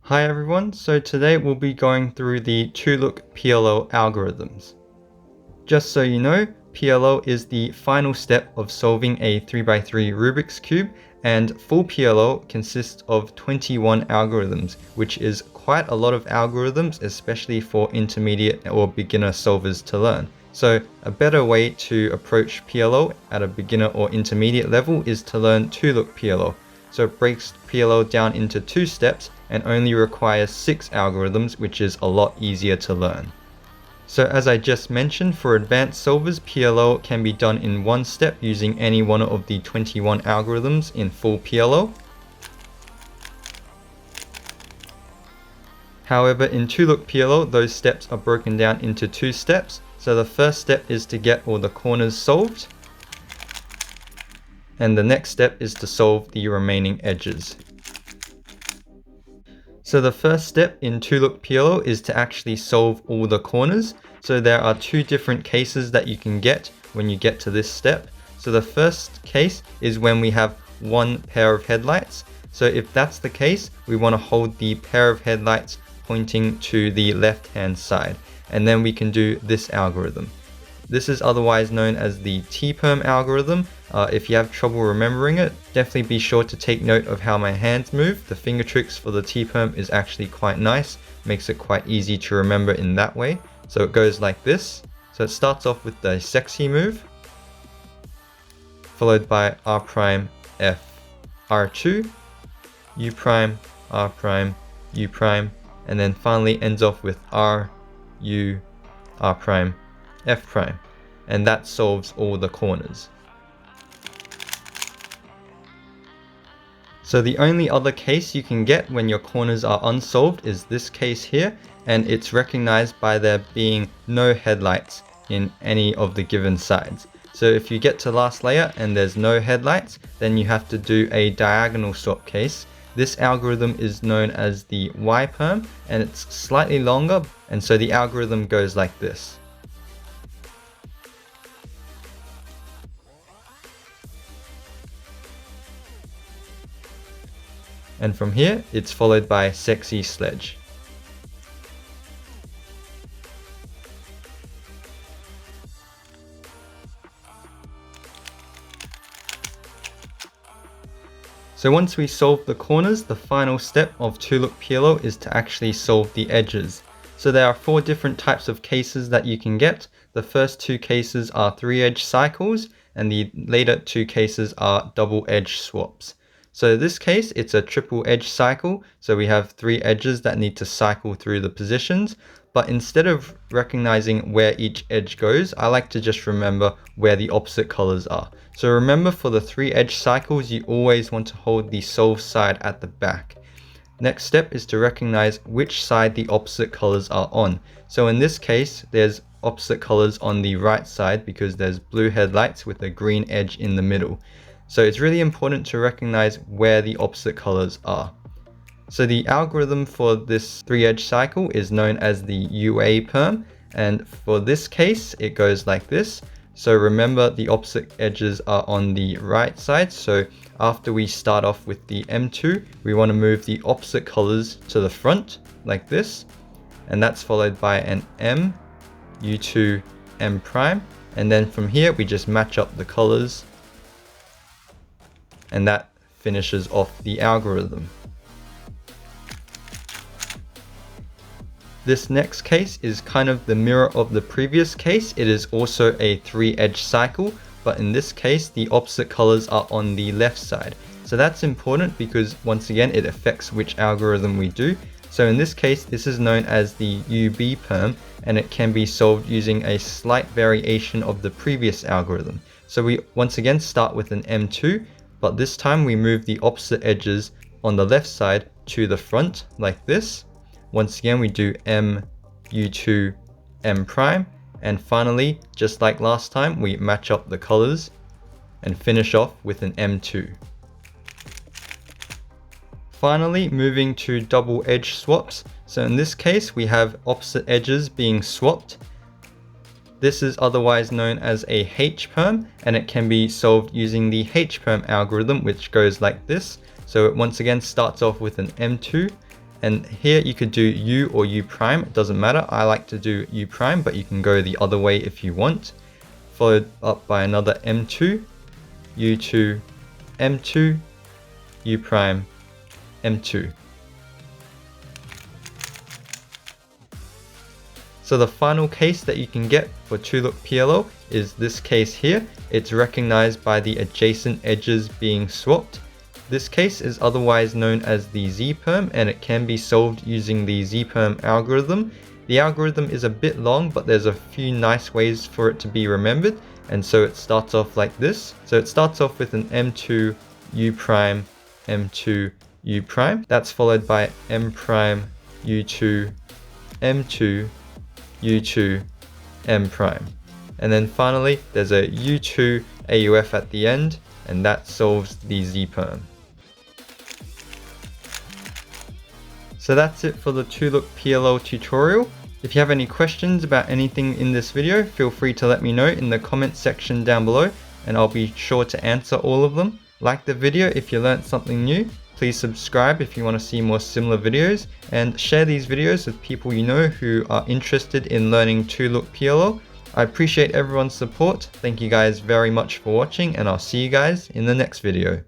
Hi everyone, so today we'll be going through the 2-look PLL algorithms. Just so you know, PLL is the final step of solving a 3x3 Rubik's Cube, and full PLL consists of 21 algorithms, which is quite a lot of algorithms, especially for intermediate or beginner solvers to learn. So a better way to approach PLL at a beginner or intermediate level is to learn 2-look PLL. So it breaks PLL down into 2 steps and only requires 6 algorithms, which is a lot easier to learn. So as I just mentioned, for advanced solvers, PLL can be done in one step using any one of the 21 algorithms in full PLL. However, in 2-look PLL, those steps are broken down into 2 steps. So the first step is to get all the corners solved, and the next step is to solve the remaining edges. So the first step in 2-look PLL is to actually solve all the corners. So there are 2 different cases that you can get when you get to this step. So the first case is when we have one pair of headlights. So if that's the case, we want to hold the pair of headlights pointing to the left-hand side, and then we can do this algorithm. This is otherwise known as the T-perm algorithm. If you have trouble remembering it, definitely be sure to take note of how my hands move. The finger tricks for the T-perm is actually quite nice, makes it quite easy to remember in that way. So it goes like this. So it starts off with the sexy move, followed by R prime, F, R2, U prime, R prime, U prime, and then finally ends off with R, U, R prime, F prime, and that solves all the corners. So the only other case you can get when your corners are unsolved is this case here, and it's recognized by there being no headlights in any of the given sides. So if you get to last layer and there's no headlights, then you have to do a diagonal swap case. This algorithm is known as the Y-perm, and it's slightly longer, and so the algorithm goes like this. And from here, it's followed by sexy sledge. So once we solve the corners, the final step of 2-look PLL is to actually solve the edges. So there are 4 different types of cases that you can get. The first 2 cases are 3-edge cycles, and the later 2 cases are double edge swaps. So in this case, it's a triple edge cycle. So we have 3 edges that need to cycle through the positions. But instead of recognizing where each edge goes, I like to just remember where the opposite colors are. So remember, for the 3 edge cycles, you always want to hold the solved side at the back. Next step is to recognize which side the opposite colors are on. So in this case, there's opposite colors on the right side because there's blue headlights with a green edge in the middle. So it's really important to recognize where the opposite colors are. So the algorithm for this 3-edge cycle is known as the UA perm, and for this case it goes like this. So remember, the opposite edges are on the right side, so after we start off with the M2, we want to move the opposite colors to the front like this, and that's followed by an M, U2, M prime, and then from here we just match up the colors, and that finishes off the algorithm. This next case is kind of the mirror of the previous case. It is also a 3-edge cycle, but in this case the opposite colors are on the left side. So that's important because once again it affects which algorithm we do. So in this case, this is known as the UB perm, and it can be solved using a slight variation of the previous algorithm. So we once again start with an M2, but this time we move the opposite edges on the left side to the front like this. Once again, we do M, U2, M prime, and finally, just like last time, we match up the colors and finish off with an M2. Finally, moving to double edge swaps. So in this case, we have opposite edges being swapped. This is otherwise known as a H-perm, and it can be solved using the H-perm algorithm, which goes like this. So it once again starts off with an M2, And here you could do U or U prime, it doesn't matter. I like to do U prime, but you can go the other way if you want. Followed up by another M2, U2, M2, U prime, M2. So the final case that you can get for 2-look PLL is this case here. It's recognized by the adjacent edges being swapped. This case is otherwise known as the Z-perm, and it can be solved using the Z-perm algorithm. The algorithm is a bit long, but there's a few nice ways for it to be remembered, and so it starts off like this. So it starts off with an M2 U prime, M2 U prime. That's followed by M prime U2 M2 U2 M prime. And then finally there's a U2 AUF at the end, and that solves the Z-perm. So that's it for the 2-look PLL tutorial. If you have any questions about anything in this video, feel free to let me know in the comments section down below, and I'll be sure to answer all of them. Like the video if you learnt something new. Please subscribe if you want to see more similar videos, and share these videos with people you know who are interested in learning 2-look PLL. I appreciate everyone's support. Thank you guys very much for watching, and I'll see you guys in the next video.